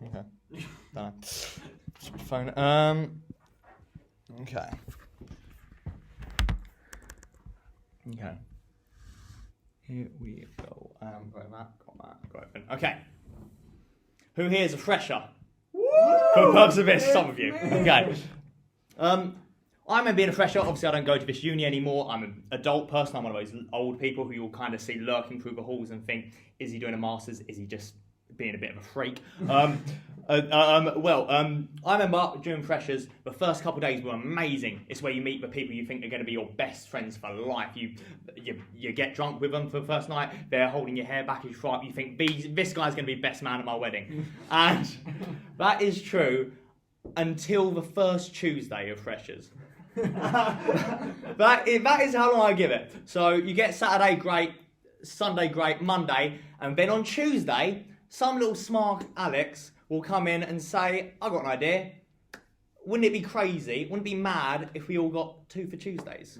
Okay. Done. Phone. Okay. Okay. Here we go. Got that. Okay. Who here is a fresher? Woo! For the purpose of this, some of you. Okay. I remember being a fresher. Obviously, I don't go to this uni anymore. I'm an adult person. I'm one of those old people who you'll kind of see lurking through the halls and think, is he doing a master's? Is he just being a bit of a freak? I remember during freshers, the first couple of days were amazing. It's where you meet the people you think are going to be your best friends for life. You get drunk with them for the first night. They're holding your hair back as you fry up. You think, this guy's going to be best man at my wedding. And that is true until the first Tuesday of freshers. that is how long I give it. So you get Saturday great, Sunday great, Monday, and then on Tuesday, some little smart Alex will come in and say, I've got an idea. Wouldn't it be crazy? Wouldn't it be mad if we all got 2 for Tuesdays?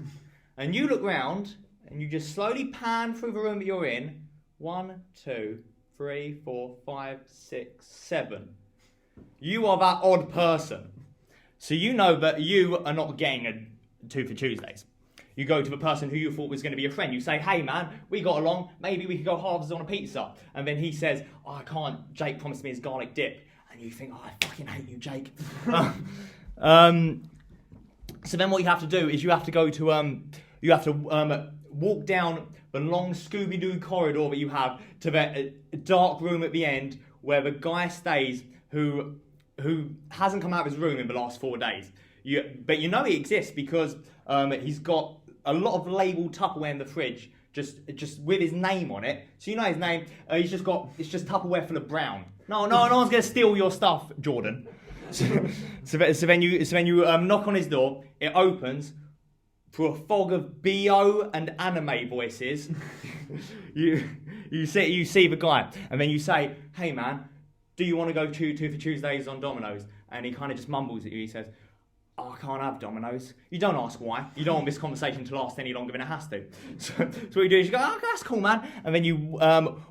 And you look round and you just slowly pan through the room that you're in. 1, 2, 3, 4, 5, 6, 7. You are that odd person. So you know that you are not getting a 2 for Tuesdays. You go to the person who you thought was going to be a friend. You say, hey man, we got along. Maybe we could go halves on a pizza. And then he says, oh, I can't. Jake promised me his garlic dip. And you think, oh, I fucking hate you, Jake. So then what you have to do is you have to go to, walk down the long Scooby-Doo corridor that you have to the dark room at the end where the guy stays who hasn't come out of his room in the last 4 days. But you know he exists because he's got a lot of labelled Tupperware in the fridge, just with his name on it. So you know his name. It's just Tupperware full of brown. No one's going to steal your stuff, Jordan. So then you knock on his door. It opens. Through a fog of BO and anime voices, you see the guy, and then you say, "Hey man, do you want to go 2 for Tuesdays on Domino's?" And he kind of just mumbles at you. He says, oh, I can't have Domino's. You don't ask why. You don't want this conversation to last any longer than it has to. So what you do is you go, oh, that's cool, man. And then you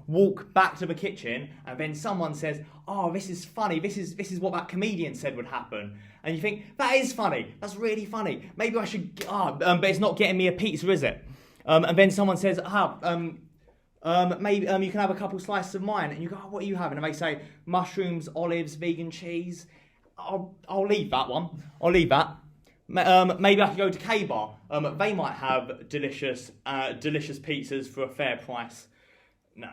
walk back to the kitchen, and then someone says, oh, this is funny. This is what that comedian said would happen. And you think, that is funny. That's really funny. Maybe I should, but it's not getting me a pizza, is it? And then someone says, maybe you can have a couple slices of mine. And you go, oh, what are you having? And they say, mushrooms, olives, vegan cheese. I'll leave that one. I'll leave that. Maybe I could go to K-Bar. They might have delicious pizzas for a fair price. No.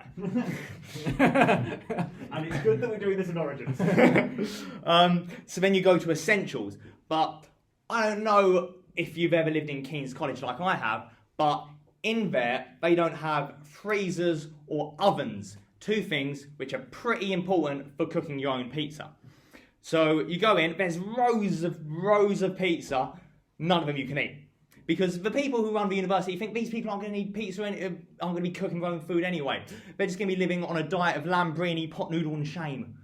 And it's good that we're doing this in Origins. So then you go to Essentials. But I don't know if you've ever lived in King's College like I have, but in there they don't have freezers or ovens. 2 things which are pretty important for cooking your own pizza. So you go in, there's rows of pizza, none of them you can eat. Because the people who run the university think these people aren't going to need pizza, aren't going to be cooking their own food anyway. They're just going to be living on a diet of Lambrini, pot noodle and shame.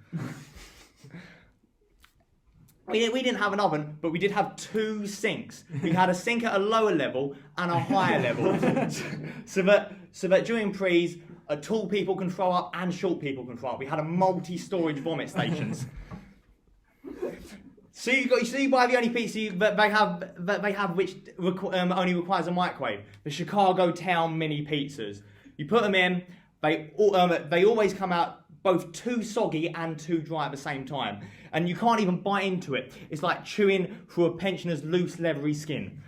We didn't have an oven, but we did have 2 sinks. We had a sink at a lower level and a higher level. so that during prees, tall people can throw up and short people can throw up. We had a multi-storage vomit stations. So you buy the only pizza that they have which only requires a microwave. The Chicago Town mini pizzas. You put them in. They always come out both too soggy and too dry at the same time, and you can't even bite into it. It's like chewing through a pensioner's loose leathery skin.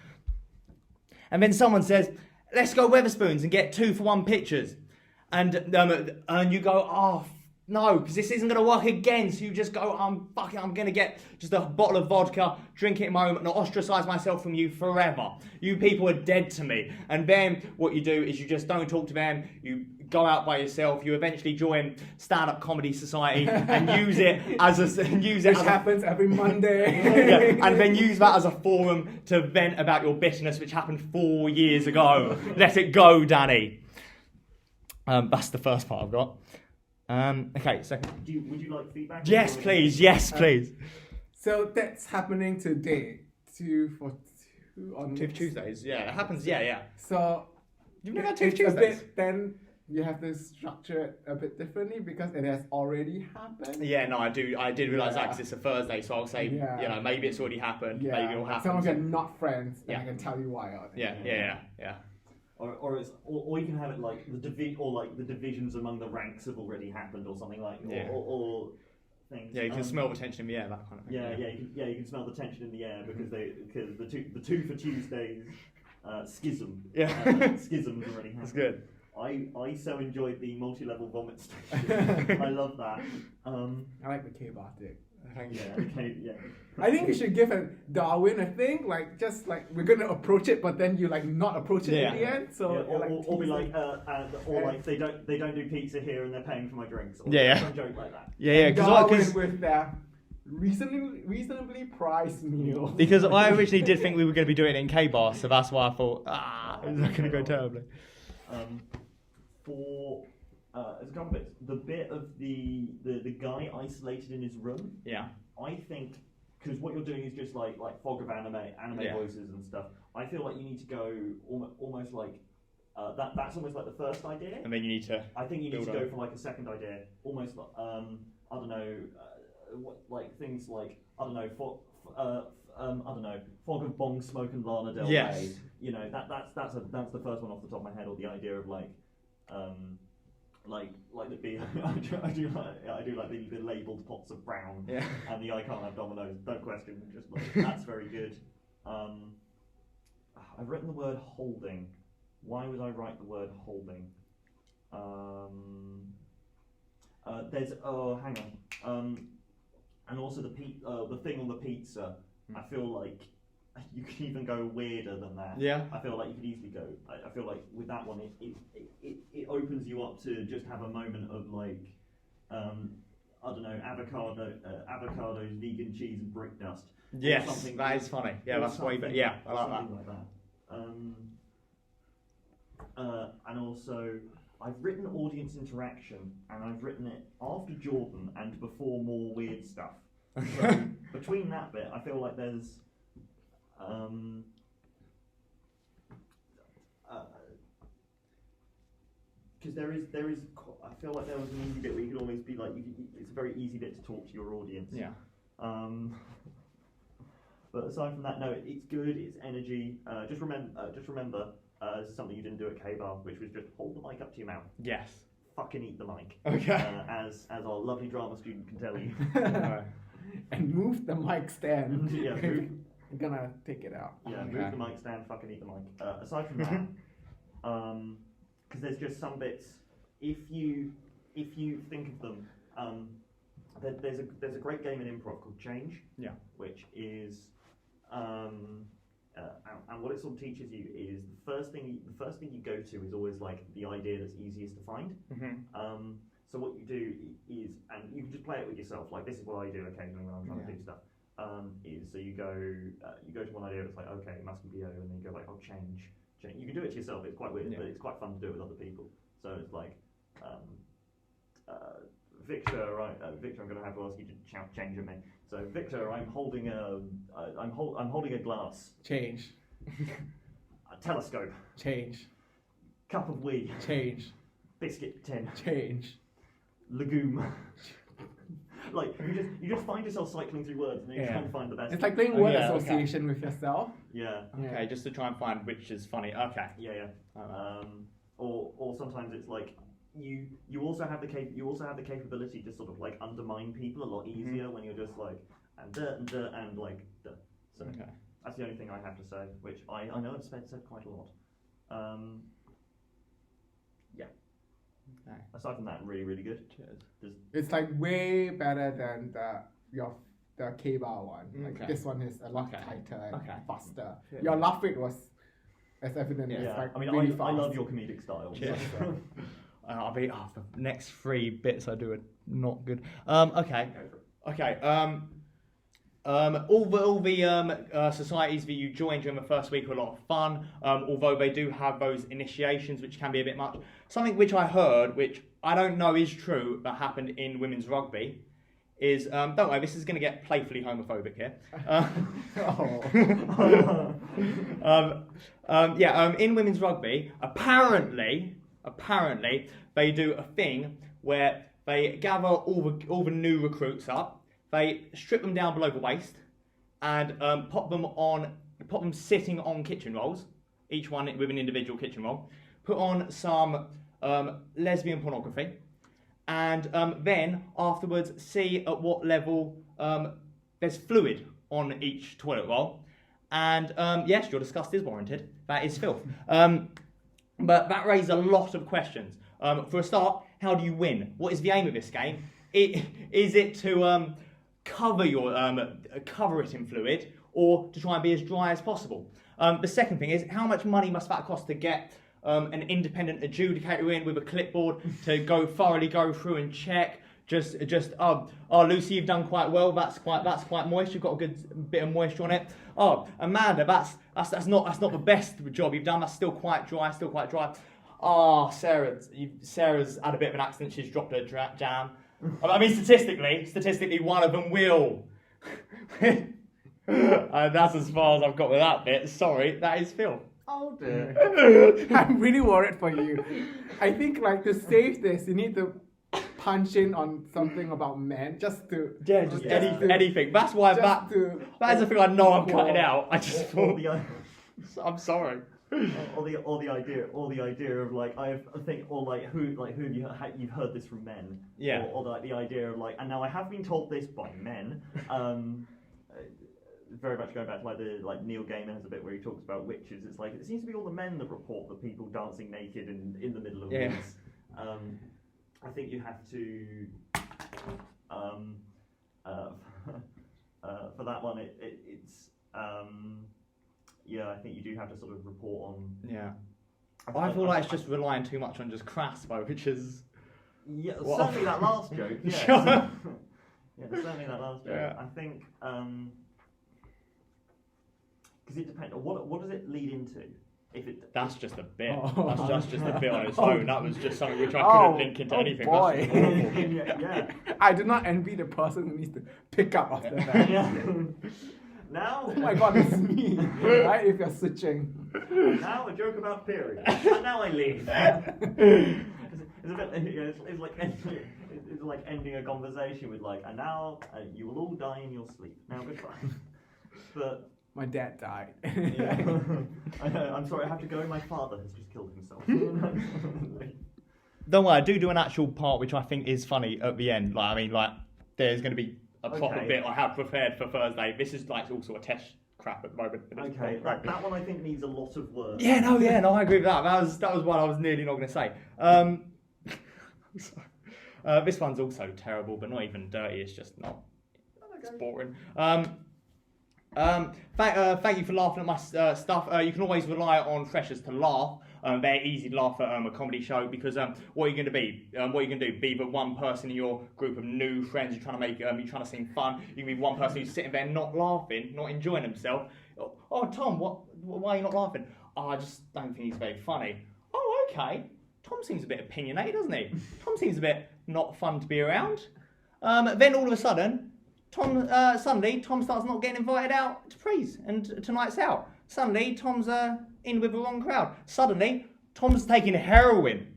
And then someone says, "Let's go Wetherspoons and get 2 for 1 pictures," and you go, "Oh." No, because this isn't going to work again. So you just go, I'm going to get just a bottle of vodka, drink it in my room, and ostracise myself from you forever. You people are dead to me. And then what you do is you just don't talk to them. You go out by yourself. You eventually join Stand-Up Comedy Society and use it as a... Which happens every Monday. Yeah, and then use that as a forum to vent about your bitterness, which happened 4 years ago. Let it go, Danny. That's the first part I've got. Okay, so... Would you like feedback? Yes, please. So that's happening today. 2 for Tuesdays, yeah. It happens, yeah. So... You've never had 2 Tuesdays? Then you have to structure it a bit differently because it has already happened. Yeah, no, I did realise that Yeah. because it's a Thursday, so I'll say, Yeah. you know, maybe it's already happened, Yeah, maybe it'll like happen. some of you are not friends, and Yeah. I can tell you why. Yeah. Or you can have it like the divisions among the ranks have already happened or something like Yeah. or things. Yeah, you can smell the tension in the air, that kind of thing. You can smell the tension in the air because the two for Tuesdays schism. Yeah. Schisms already happened. That's good. I so enjoyed the multi-level vomit station. I love that. I like the K-bar thing. Thank you. Yeah, okay, yeah. I think you should give a Darwin a thing, like just like we're gonna approach it, but then you like not approach it Yeah. at the end. So Yeah, you're, or be teasing. like they don't do pizza here and they're paying for my drinks. Or Yeah. some joke like that. Yeah, Darwin because with their reasonably priced meal. because I originally did think we were going to be doing it in K-bar, so that's why I thought, it's not going to go terribly. For as a couple bits, the bit of the guy isolated in his room. Yeah. I think because what you're doing is just like fog of anime Yeah. voices and stuff. I feel like you need to go almost like that's almost like the first idea. And then you need to. I think you need build to go on. for like a second idea, almost like I don't know, like things like I don't know, fog of bong smoke and Lana Del Rey. Yes. You know that's the first one off the top of my head, or the idea of like the beer. I do like the labelled pots of brown. Yeah. And the I can't have dominoes. Don't question. Just like that's very good. I've written the word holding. Why would I write the word holding? There's hang on. And also the thing on the pizza. I feel like you could even go weirder than that. Yeah. I feel like you could easily go. I feel like with that one, it opens you up to just have a moment of like, I don't know, avocados, vegan cheese, and brick dust. Or Yes, something- that is funny. Yeah, or that's way better. something- Yeah, I or like that. something like that. And also, I've written audience interaction, and I've written it after Jordan and before more weird stuff. So between that bit, I feel like there's because there is I feel like there was an easy bit where you could always be like it's a very easy bit to talk to your audience. Yeah. But aside from that, no, it's good. It's energy. Just remember, this is something you didn't do at K-Bar, which was just hold the mic up to your mouth. Yes. Fucking eat the mic. Okay. As our lovely drama student can tell you. Alright. And move the mic stand. Yeah, move. I'm gonna take it out. Yeah, Okay. move the mic stand. Fucking eat the mic. Aside from that, because there's just some bits. If you think of them, there's a great game in improv called Change. Yeah. Which is and what it sort of teaches you is the first thing you go to is always like the idea that's easiest to find. Mm-hmm. So what you do is, and you can just play it with yourself. Like this is what I do occasionally when I'm trying to do stuff. Is so you go to one idea. It's like okay, it must be BO, and then you go like oh change. You can do it to yourself. It's quite weird, but it's quite fun to do it with other people. So it's like Victor, right? Victor, I'm going to have to ask you to shout change at me. So Victor, I'm holding a glass, Change. a telescope, Change. cup of wee, Change. biscuit tin, Change. legume. Like you just find yourself cycling through words and you try and find the best. It's like playing word yeah, okay. association with yourself. Yeah. Okay, just to try and find which is funny. Okay. Yeah. Alright. Or sometimes it's like you also have the capability to sort of like undermine people a lot easier when you're just like and like duh. So Okay. that's the only thing I have to say, which I know I've said quite a lot. Yeah. Okay. Aside from that, really really good. Cheers. It's like way better than the K-Bar one. Like Okay. this one is a lot Okay. tighter and Okay. faster. Yeah. Your laugh rate was as evident Yeah. as like I mean really I fast. love your comedic style. Cheers. So. I'll be the next 3 bits I do are not good. Okay. Go for it. Okay. All the societies that you joined during the first week are a lot of fun. Although they do have those initiations, which can be a bit much. Something which I heard, which I don't know is true, that happened in women's rugby, is don't worry, this is going to get playfully homophobic here. In women's rugby, apparently they do a thing where they gather all the new recruits up, they strip them down below the waist, and pop them sitting on kitchen rolls, each one with an individual kitchen roll, put on some lesbian pornography, and then afterwards see at what level there's fluid on each toilet roll. And yes, your disgust is warranted. That is filth. But that raises a lot of questions. For a start, how do you win? What is the aim of this game? Is it to cover it in fluid, or to try and be as dry as possible? The second thing is, how much money must that cost to get an independent adjudicator in with a clipboard to thoroughly go through and check? Lucy, you've done quite well. That's quite moist. You've got a good bit of moisture on it. Oh, Amanda, that's not the best job you've done. That's still quite dry. Oh, Sarah's had a bit of an accident. She's dropped her jam. I mean, statistically, one of them will. That's as far as I've got with that bit. Sorry, that is Phil. Oh dear. I'm really worried for you. I think to save this, you need to punch in on something about men, anything. That's why that is the thing I know I'm cutting out. I just thought. I'm sorry. Or the idea of you've heard this from men. Yeah. Or the idea of and now I have been told this by men. Very much going back to Neil Gaiman has a bit where he talks about witches. It's it seems to be all the men that report the people dancing naked in the middle of woods. I think you have to for that one it's I think you do have to sort of report on. Yeah. I feel like it's just relying too much on just crass, though, which is. Yeah, certainly that last joke. Yeah. Certainly that last joke. Yeah. I think because it depends. What does it lead into? That's just a bit. That's just a bit on its own. That was just something which I couldn't link into anything. Boy. Yeah. I do not envy the person who needs to pick up after that. Yeah. Now, oh my God, it's me. Right? If you're switching. Now a joke about periods. And now I leave. It's a bit. It's like ending a conversation with and now you will all die in your sleep. Now goodbye. But. My dad died. Yeah. I'm sorry, I have to go. My father has just killed himself. Don't worry, I do an actual part which I think is funny at the end. There's going to be a proper bit I have prepared for Thursday. This is also a test crap at the moment. Okay, that one I think needs a lot of work. Yeah, no, I agree with that. That was what I was nearly not going to say. This one's also terrible, but not even dirty. It's just not. It's boring. Thank you for laughing at my stuff. You can always rely on freshers to laugh. They're easy to laugh at a comedy show because what are you going to be? What are you going to do? Be the one person in your group of new friends you're trying to make. You're trying to seem fun. You can be one person who's sitting there not laughing, not enjoying himself. Oh, Tom, why are you not laughing? Oh, I just don't think he's very funny. Oh, okay. Tom seems a bit opinionated, doesn't he? Tom seems a bit not fun to be around. Then all of a sudden. Suddenly, Tom starts not getting invited out to prees and to nights out. Suddenly, Tom's in with the wrong crowd. Suddenly, Tom's taking heroin.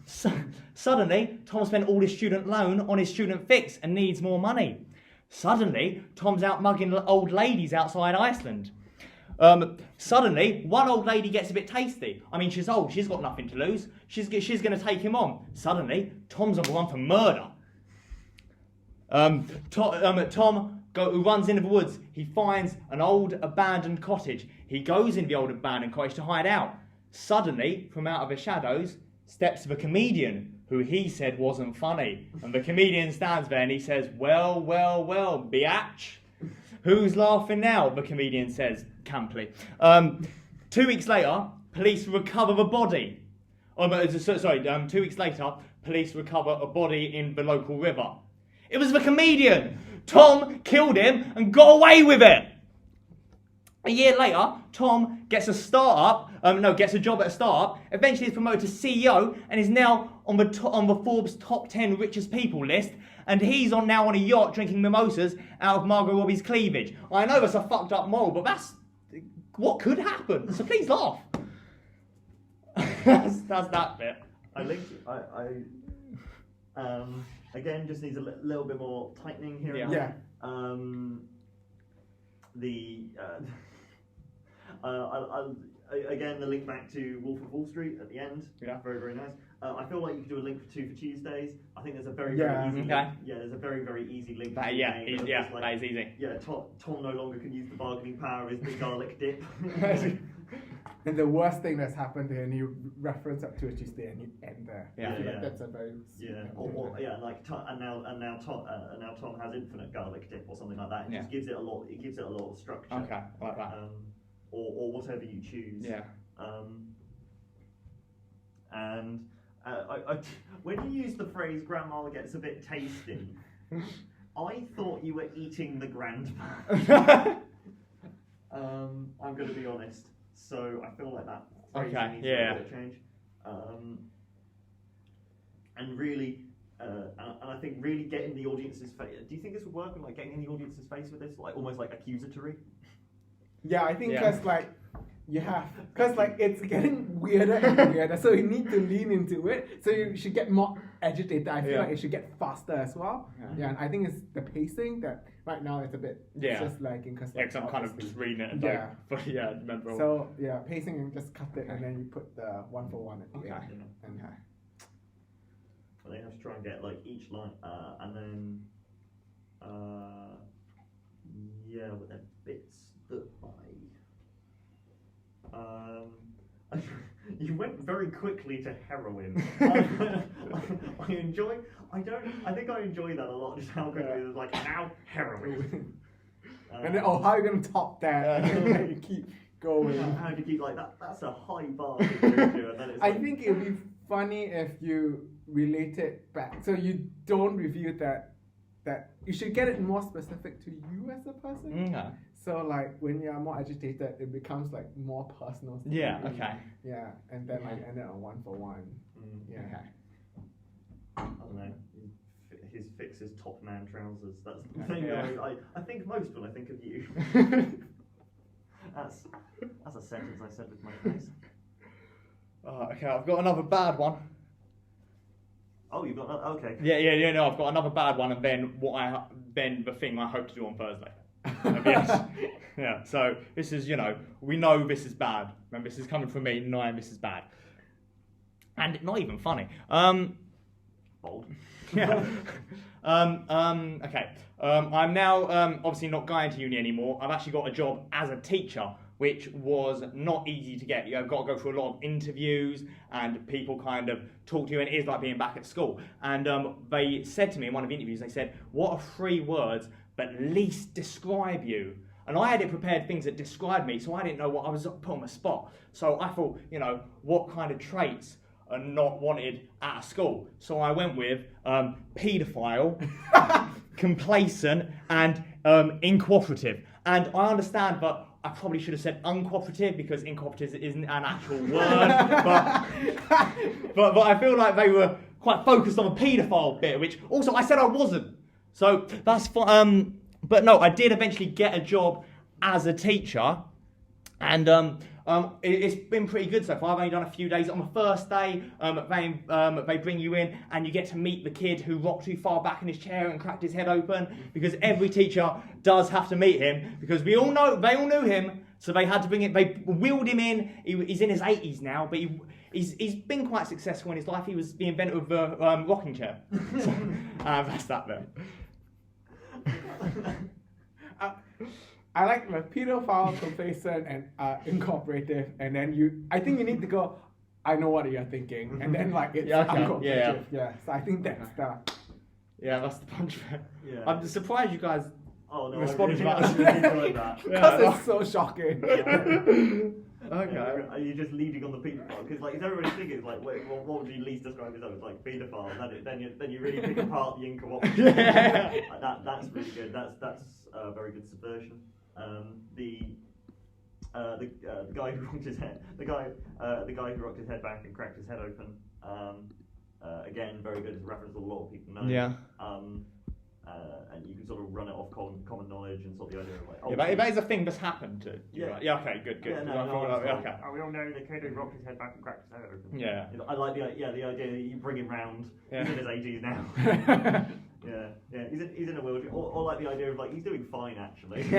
Suddenly, Tom spent all his student loan on his student fix and needs more money. Suddenly, Tom's out mugging old ladies outside Iceland. Suddenly, one old lady gets a bit tasty. I mean, she's old. She's got nothing to lose. She's going to take him on. Suddenly, Tom's on the run for murder. Tom runs into the woods. He finds an old abandoned cottage. He goes into the old abandoned cottage to hide out. Suddenly, from out of the shadows, steps the comedian, who he said wasn't funny. And the comedian stands there and he says, well, biatch. Who's laughing now? The comedian says, camply. 2 weeks later, police recover the body. 2 weeks later, police recover a body in the local river. It was the comedian. Tom killed him and got away with it. A year later, Tom gets a job at a startup. Eventually, is promoted to CEO and is now on the Forbes top 10 richest people list. And he's now on a yacht drinking mimosas out of Margot Robbie's cleavage. I know that's a fucked up moral, but that's what could happen. So please laugh. That's that bit. I linked. Again, just needs a little bit more tightening here. Yeah. And Yeah. I'll again, the link back to Wolf of Wall Street at the end. Yeah. Very, very nice. I feel like you could do a link for Tuesdays. I think there's a very, Yeah. very easy Okay. link. Yeah, there's a very, very easy link. That, to yeah, the game. yeah, It's like, that is easy. Yeah, Tom no longer can use the bargaining power of his big garlic dip. And the worst thing that's happened here, and you reference up to a Tuesday and you end there. Yeah. I feel like Yeah. that's a very Yeah, like and now Tom has infinite garlic dip or something like that. It Yeah. just gives it a lot. It gives it a lot of structure. Okay, I like that. Or whatever you choose. Yeah. And when you use the phrase "grandma gets a bit tasty," I thought you were eating the grandma. I'm going to be honest. So I feel like that phrasing Okay, needs yeah. a bit of change. And really, and I think really getting the audience's face. Do you think this would work? Like getting in the audience's face with this, like almost like accusatory? Yeah, I think Yeah. because like it's getting weirder and weirder, so you need to lean into it. So you should get more agitated. I feel Yeah. like it should get faster as well. Yeah, and I think it's the pacing that right now it's a bit just lagging because Yeah, 'cause I'm kind of just reading it and Yeah. but yeah, remember all. So yeah, pacing and just cut it and then you put the 1-for-1 at the Okay. end. And Okay. I think I have to try and get like each line, and then with the bits that you went very quickly to heroin. I enjoy. I think I enjoy that a lot. Just how quickly it was like now heroin. and then how are you gonna top that? And then you keep going. How do you keep like that? That's a high bar to go to, and then it's I like, think it'd be funny if you relate it back, so you don't review that you should get it more specific to you as a person. Okay. So like when you're more agitated, it becomes like more personal. to Yeah, you. okay. Yeah, and then like end it on 1-for-1. Yeah. Okay. I don't know. His fixes top man trousers. That's the thing. Yeah. I think most when I think of you. That's a sentence I said with my face. Okay, I've got another bad one. Oh, you've got that? Okay. Yeah. No, I've got another bad one, and then the thing I hope to do on Thursday. Yes. Yeah. So this is, we know this is bad. Remember, this is coming from me, knowing this is bad, and not even funny. Bold. Yeah. Okay. I'm now obviously not going to uni anymore. I've actually got a job as a teacher, which was not easy to get. You've got to go through a lot of interviews, and people kind of talk to you, and it is like being back at school. And they said to me in one of the interviews, they said, "What are 3 words that least describe you?" And I had it prepared things that described me, so I didn't know what I was put on the spot. So I thought, what kind of traits are not wanted at a school? So I went with paedophile, complacent, and incooperative. And I understand that I probably should have said uncooperative because incooperative isn't an actual word. but I feel like they were quite focused on the paedophile bit, which also I said I wasn't. So that's fine. But no, I did eventually get a job as a teacher, and it's been pretty good so far. I've only done a few days. On the first day, they bring you in and you get to meet the kid who rocked too far back in his chair and cracked his head open, because every teacher does have to meet him, because they all knew him, so they had to bring it. They wheeled him in. He's in his 80s now, but he's been quite successful in his life. He was the inventor of the rocking chair. So, that's that then. I like the pedophile, complacent, and incooperative, and then I think you need to go, I know what you're thinking, and then like it's uncooperative. Yeah. So I think that's that's the punch. Yeah. I'm surprised you guys I responded to really that. enjoyed that. because it's so shocking. Okay. Are you just leading on the paedophile? Because like if everybody's thinking like, what would you least describe yourself as, like paedophile? And then you really pick apart the incooperative. Yeah. That's really good. That's a very good subversion. The guy who rocked his head, the guy who rocked his head back and cracked his head open. Again, very good. It's a reference that a lot of people know. Yeah. and you can sort of run it off common knowledge and sort of the idea of like. Yeah, but that is a thing that's happened to you. Yeah. Right? Yeah. Okay. Good. Yeah, Okay. We all know that Kodo rocked his head back and cracked his head open. Yeah. I like the idea that you bring him round. Yeah. He's in his 80s now. yeah. He's in a wheelchair, or like the idea of like he's doing fine actually. He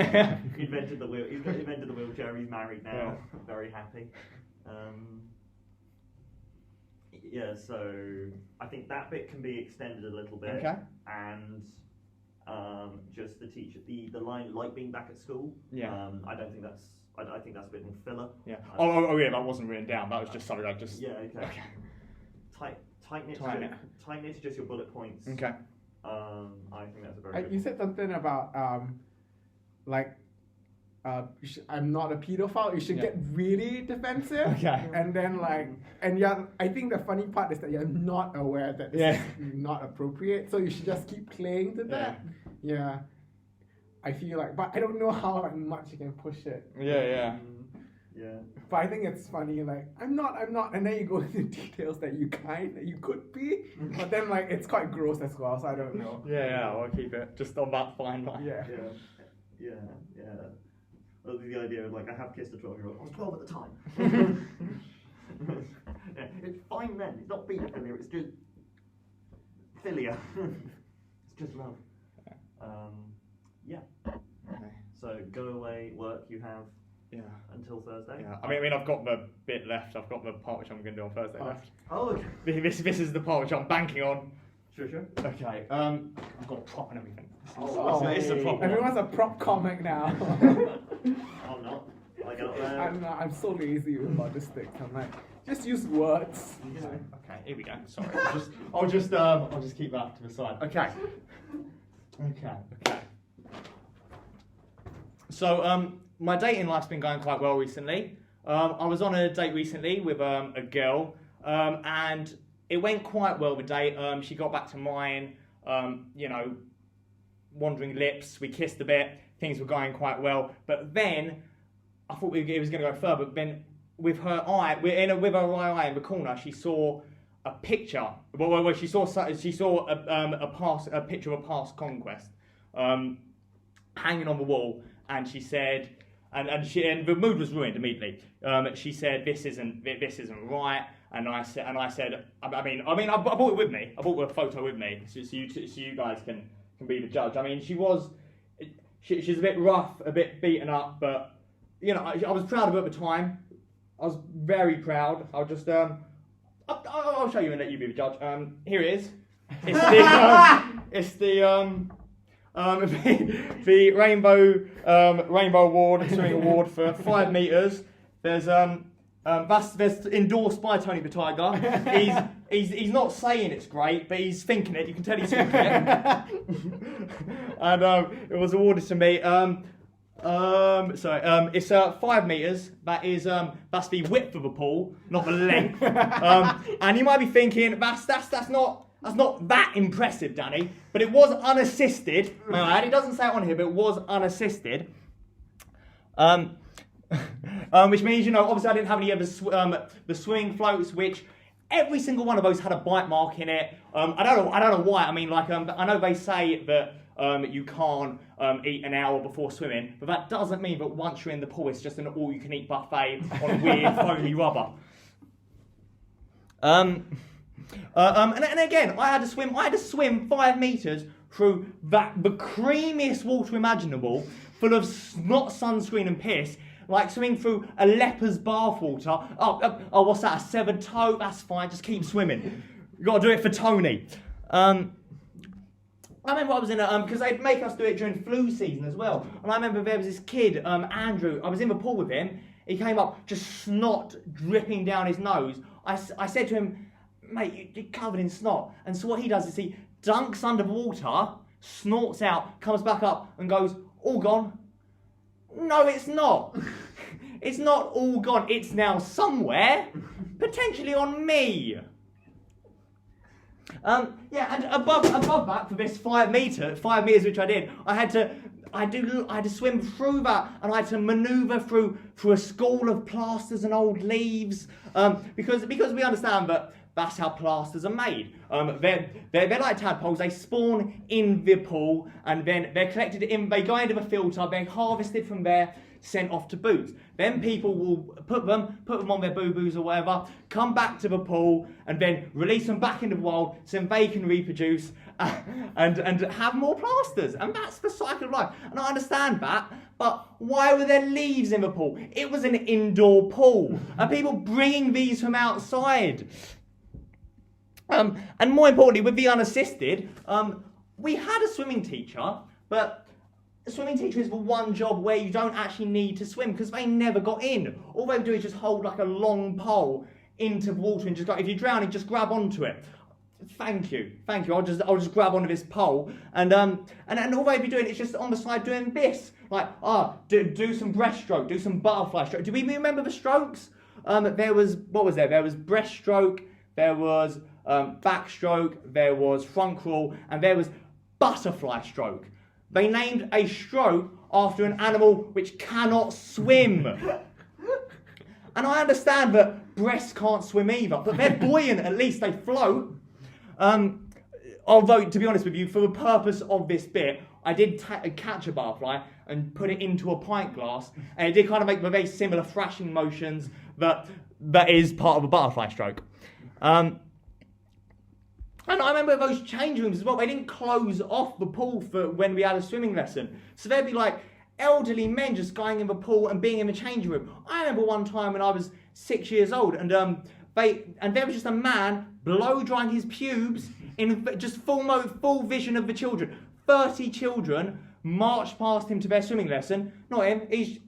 invented the wheelchair. He's married now. Yeah. Very happy. Yeah, so I think that bit can be extended a little bit. Okay. And just the teacher, the line like being back at school. Yeah. I don't think that's. I think that's a bit more filler. Yeah. Oh yeah, that wasn't written down. That was just something like just. Yeah. Okay. Tight knit is just your bullet points. Okay. I think that's a very. Good You said something about I'm not a pedophile. You should get really defensive. Okay. And then I think the funny part is that you're not aware that this is not appropriate. So you should just keep playing to that. Yeah. I feel like, but I don't know how much you can push it. Yeah. Yeah. But I think it's funny, like, I'm not, and then you go into details that you could be, but then it's quite gross as well, so I don't know. Yeah, I'll keep it just on that fine line. Yeah. Well, the idea of I have kissed a 12-year-old. I was 12 at the time. It's fine then. It's not pedophilia. It's just philia. It's just love. Yeah. Okay. So go away, work. You have until Thursday. Yeah. I mean, I've got the bit left. I've got the part which I'm going to do on Thursday left. Oh, okay. This is the part which I'm banking on. Sure. Okay. I've got a prop and everything. It's a prop. Everyone's a prop comic now. I'm not. I'm so lazy with logistics. I'm like, just use words. Okay, here we go. Sorry. I'll just keep that to the side. Okay. So my dating life's been going quite well recently. I was on a date recently with a girl, and it went quite well the date. She got back to mine. Wandering lips. We kissed a bit. Things were going quite well. But then I thought it was going to go further. But then with her eye, with her eye in the corner, she saw a picture. Well, she saw a picture of a past conquest hanging on the wall, and she said, and the mood was ruined immediately. She said, "This isn't right." And I said, I brought it with me. I brought a photo with me, so you guys can be the judge. I mean, she's a bit rough, a bit beaten up, but I was proud of her at the time. I was very proud. I'll just I'll show you and let you be the judge. Here it is. It's the Rainbow Award, swimming award for 5 meters. There's endorsed by Tony the Tiger. He's not saying it's great, but he's thinking it. You can tell he's thinking it. And it was awarded to me. It's 5 meters. That's the width of the pool, not the length. And you might be thinking that's not that impressive, Danny. But it was unassisted. It doesn't say it on here, but it was unassisted. Which means, obviously I didn't have any of the swimming floats, which every single one of those had a bite mark in it. I don't know why. I mean, I know they say that you can't eat an hour before swimming, but that doesn't mean that once you're in the pool, it's just an all-you-can-eat buffet on weird foamy rubber. And again, I had to swim 5 meters through the creamiest water imaginable, full of snot, sunscreen, and piss. Like swimming through a leper's bathwater. Oh, what's that? A severed toe? That's fine. Just keep swimming. You got to do it for Tony. I remember I was in because they'd make us do it during flu season as well. And I remember there was this kid, Andrew. I was in the pool with him. He came up, just snot dripping down his nose. I said to him, "Mate, you're covered in snot." And so what he does is he dunks under the water, snorts out, comes back up, and goes, "All gone." No, it's not. It's not all gone. It's now somewhere, potentially on me. And above that, for this 5 meters, which I did, I had to swim through that, and I had to manoeuvre through a school of plasters and old leaves, because we understand that That's how plasters are made. They're like tadpoles. They spawn in the pool, and then they're collected in. They go into the filter. They're harvested from there, sent off to booths. Then people will put them on their boo-boos or whatever, come back to the pool, and then release them back into the wild so they can reproduce and have more plasters. And that's the cycle of life. And I understand that, but why were there leaves in the pool? It was an indoor pool. Are people bringing these from outside? And more importantly, with the unassisted, we had a swimming teacher, but a swimming teacher is the one job where you don't actually need to swim because they never got in. All they do is just hold like a long pole into the water and just go, if you're drowning, just grab onto it. Thank you. I'll just grab onto this pole and all they'd be doing is just on the side doing this, like do some breaststroke, do some butterfly stroke. Do we remember the strokes? There was breaststroke, there was backstroke, there was front crawl, and there was butterfly stroke. They named a stroke after an animal which cannot swim. And I understand that breasts can't swim either, but they're buoyant, at least they float. Although, to be honest with you, for the purpose of this bit, I did catch a butterfly and put it into a pint glass, and it did kind of make the very similar thrashing motions that is part of a butterfly stroke. And I remember those change rooms as well. They didn't close off the pool for when we had a swimming lesson. So there'd be like elderly men just going in the pool and being in the changing room. I remember one time when I was 6 years old, and there was just a man blow drying his pubes in just full vision of the children. 30 children marched past him to their swimming lesson. Not him. He's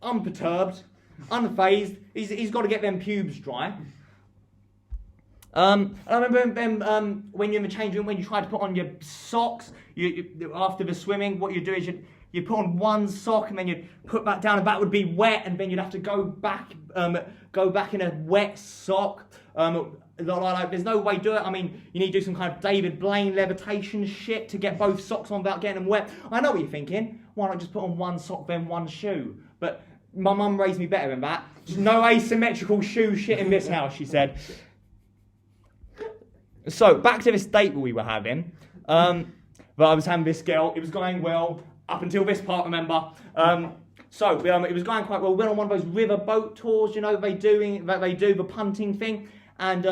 unperturbed, unfazed. He's got to get them pubes dry. I remember when you're in the change room, when you try to put on your socks, you after the swimming, what you do is you put on one sock and then you put that down, and that would be wet, and then you'd have to go back in a wet sock. There's no way to do it. I mean, you need to do some kind of David Blaine levitation shit to get both socks on without getting them wet. I know what you're thinking. Why not just put on one sock then one shoe? But my mum raised me better than that. There's no asymmetrical shoe shit in this house, she said. So, back to this date that we were having. But I was having this girl. It was going well up until this part, remember. So, it was going quite well. We went on one of those river boat tours, you know, they do the punting thing. And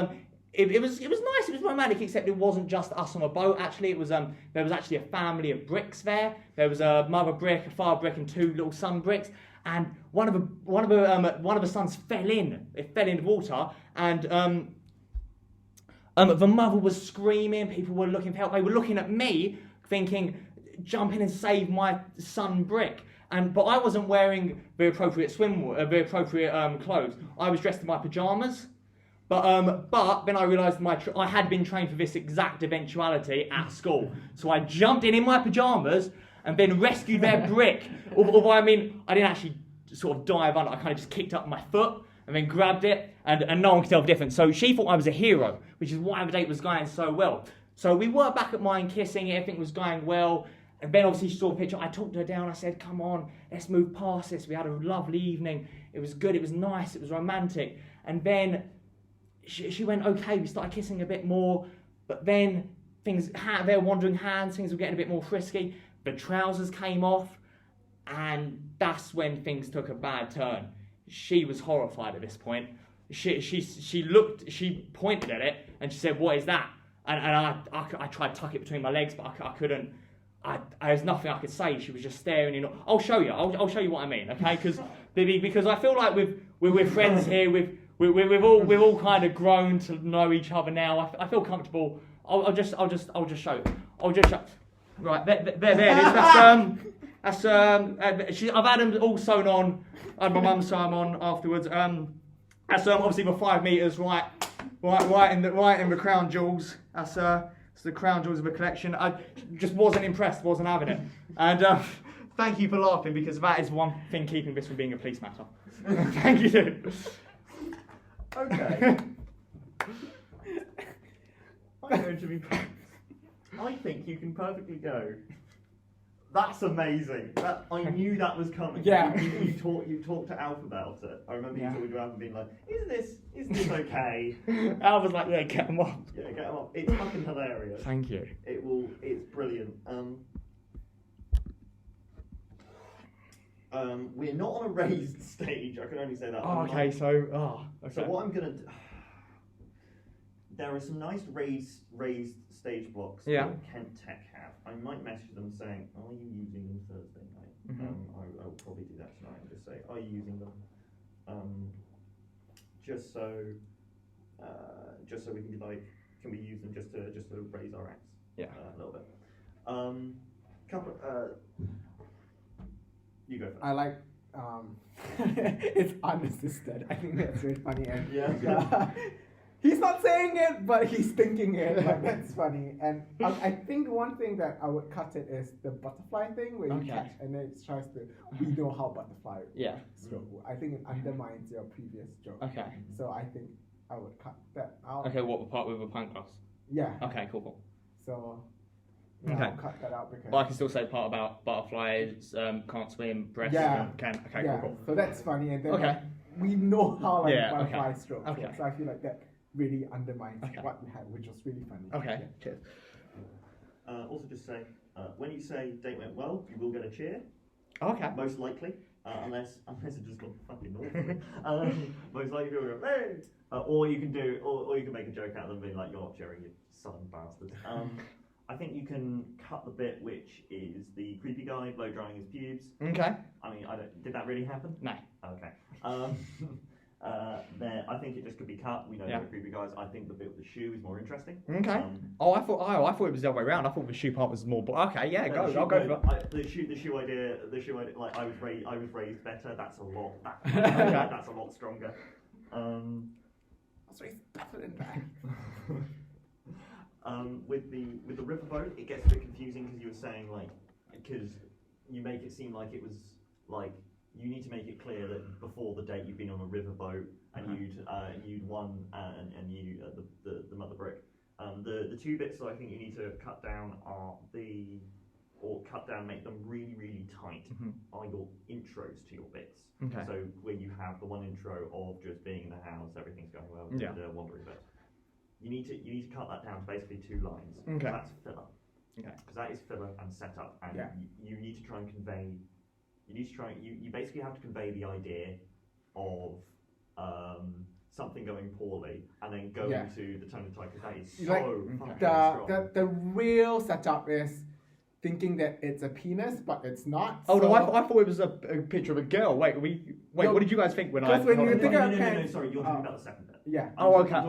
it was nice, it was romantic, except it wasn't just us on a boat. Actually, it was there was actually a family of bricks there. There was a mother brick, a father brick, and two little son bricks. And one of the sons fell in. It fell into water, and the mother was screaming. People were looking for help. They were looking at me, thinking, jump in and save my son brick. But I wasn't wearing the appropriate clothes. I was dressed in my pajamas. But then I realised I had been trained for this exact eventuality at school. So I jumped in my pajamas and then rescued their brick. Although, I mean, I didn't actually sort of dive under. I kind of just kicked up my foot and then grabbed it, and no one could tell the difference. So she thought I was a hero, which is why the date was going so well. So we were back at mine kissing, everything was going well. And then obviously she saw a picture. I talked her down. I said, come on, let's move past this. We had a lovely evening. It was good. It was nice. It was romantic. And then she went, okay, we started kissing a bit more. But then they were wandering hands. Things were getting a bit more frisky. The trousers came off. And that's when things took a bad turn. She was horrified at this point. She pointed at it and she said, what is that? And I tried to tuck it between my legs, but I couldn't. There's nothing I could say. She was just staring. I'll show you. I'll show you what I mean, okay? Because I feel like we're friends here. We've all kind of grown to know each other now. I feel comfortable. I'll just show you. I'll just show. Right there it is. I've had them all sewn on. I had my mum sew them on afterwards. That's obviously the 5 meters right in the crown jewels. That's the crown jewels of the collection. I just wasn't impressed, wasn't having it. And thank you for laughing, because that is one thing keeping this from being a police matter. Thank you. Okay. I'm going to be. I think you can perfectly go That's amazing. I knew that was coming. Yeah. You talked to Alf about it. I remember you talking to Alf and being like, "Is this okay?" Alf was like, "Yeah, get them off." Yeah, get them off. It's fucking hilarious. Thank you. It's brilliant. We're not on a raised stage. I can only say that. Oh, okay. So what I'm gonna do. There are some nice raised stage blocks that Kent Tech have. I might message them saying, "Are you using them Thursday night?" I will probably do that tonight and just say, "Are you using them?" Just so we can be like, can we use them just to raise our acts? A little bit. You go first. I like it's unassisted. I think that's really funny. And he's not saying it, but he's thinking it. Like, that's funny. And I think one thing that I would cut it is the butterfly thing where you catch and then it tries to. We know how butterfly stroke. I think it undermines your previous joke. Okay. So I think I would cut that out. Okay, what the part with a pint glass? Yeah. Okay, cool. So. Okay. I'll cut that out because. But I can still say part about butterflies, can't swim, breasts, can. Okay, cool. So that's funny, and then we know how butterfly stroke. Okay. So I feel like that really undermines what we had, which was really funny. Okay. Cheers. Also, just say when you say date went well, you will get a cheer. Okay. Most likely, unless it just got fucking awful. Most likely people go hey, or you can make a joke out of them being like, "You're not cheering, you southern bastard." I think you can cut the bit which is the creepy guy blow drying his pubes. Okay. I mean, did that really happen? No. Okay. I think it just could be cut. We know the creepy guys. I think the bit with the shoe is more interesting. Okay. I thought it was the other way around. I thought the shoe part was more. But okay, yeah, go. I'll go for that. The shoe idea. Like I was raised better. That's a lot. That's a lot stronger. I was raised better than that. With the riverboat, it gets a bit confusing because you were saying because you make it seem like it was like you need to make it clear that before the date you've been on a riverboat and you'd won and you the mother brick. The two bits that I think you need to cut down make them really really tight. Are your intros to your bits. Okay. So where you have the one intro of just being in the house, everything's going well, the wandering bit. You need to cut that down to basically 2 lines. Okay. That's filler. Okay. Because that is filler and setup, and you need to try and convey. You basically have to convey the idea of something going poorly, and then go into the tone of type because that is so fucking strong. The real setup is thinking that it's a penis, but it's not. Oh no! I thought it was a picture of a girl. Wait, what did you guys think when I? When you think of no, sorry, you're talking about the second bit. Yeah. Oh, okay.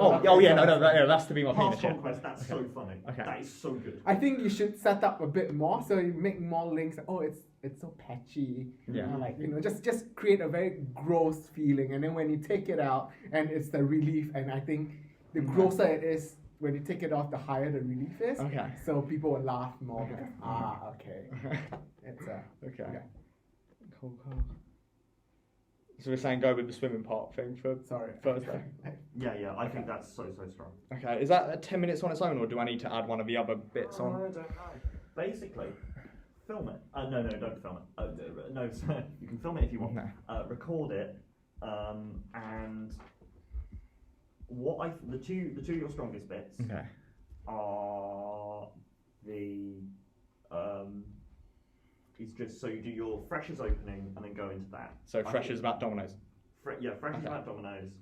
That's to be my penis. Conquest. That's so funny. Okay. That is so good. I think you should set up a bit more, so you make more links. Oh, it's so patchy. Yeah. Just create a very gross feeling, and then when you take it out, and it's the relief. And I think the grosser it is, when you take it off, the higher the relief is. Okay. So people will laugh more because okay. It's okay. Cool. So we're saying go with the swimming part thing for Thursday. Yeah. I think that's so strong. Okay. Is that 10 minutes on its own, or do I need to add one of the other bits on? I don't know. Basically, film it. No, don't film it. No, you can film it if you want. No. Record it, and the two of your strongest bits are the It's just so you do your freshers opening and then go into that. So freshers about dominoes. Freshers about dominoes,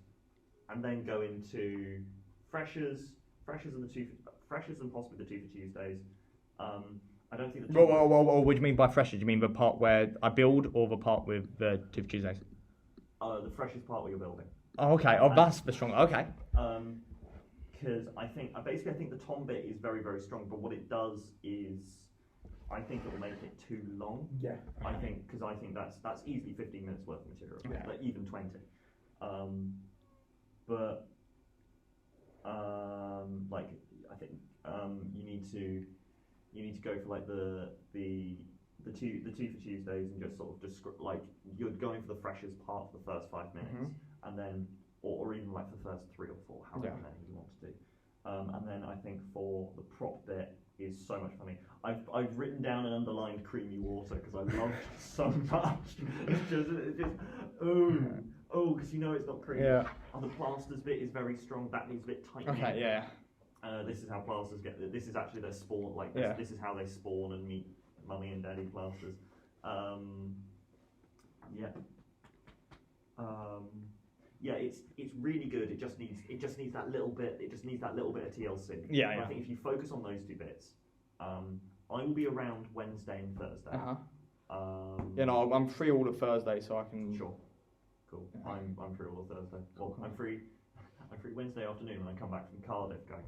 and then go into freshers and possibly the 2 for Tuesdays. I don't think the. Whoa! What do you mean by freshers? Do you mean the part where I build, or the part with the 2 for Tuesdays? The freshers part where you're building. Oh, okay. Oh, that's the strong. Okay. Because I think the Tom bit is very very strong, but what it does is. I think it will make it too long. Yeah. I think that's easily 15 minutes worth of material, like even 20. I think you need to go for like the two for Tuesdays and just sort of like you're going for the freshers part for the first 5 minutes, and then or even like the first 3 or 4, however many you want to do. And then I think for the prop bit. is so much funny. I've written down and underlined creamy water because I loved it so much. It's just because you know it's not creamy. Yeah. And the plasters bit is very strong. That needs a bit tight. Okay, yeah. This is how plasters get. This is actually their spawn. Like this is how they spawn and meet mummy and daddy plasters. It's really good. It just needs that little bit. It just needs that little bit of TLC. Yeah, and yeah. I think if you focus on those two bits, I will be around Wednesday and Thursday. I'm free all of Thursday, so I can. Sure. Cool. Yeah. I'm free all of Thursday. Well, I'm free Wednesday afternoon when I come back from Cardiff. Going.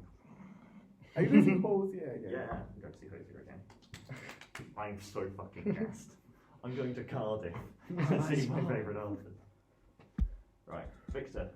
Are you losing balls? Yeah. I'm going to see Hosier again. I'm so fucking gassed. I'm going to Cardiff to see my favourite artist. Right, Victor.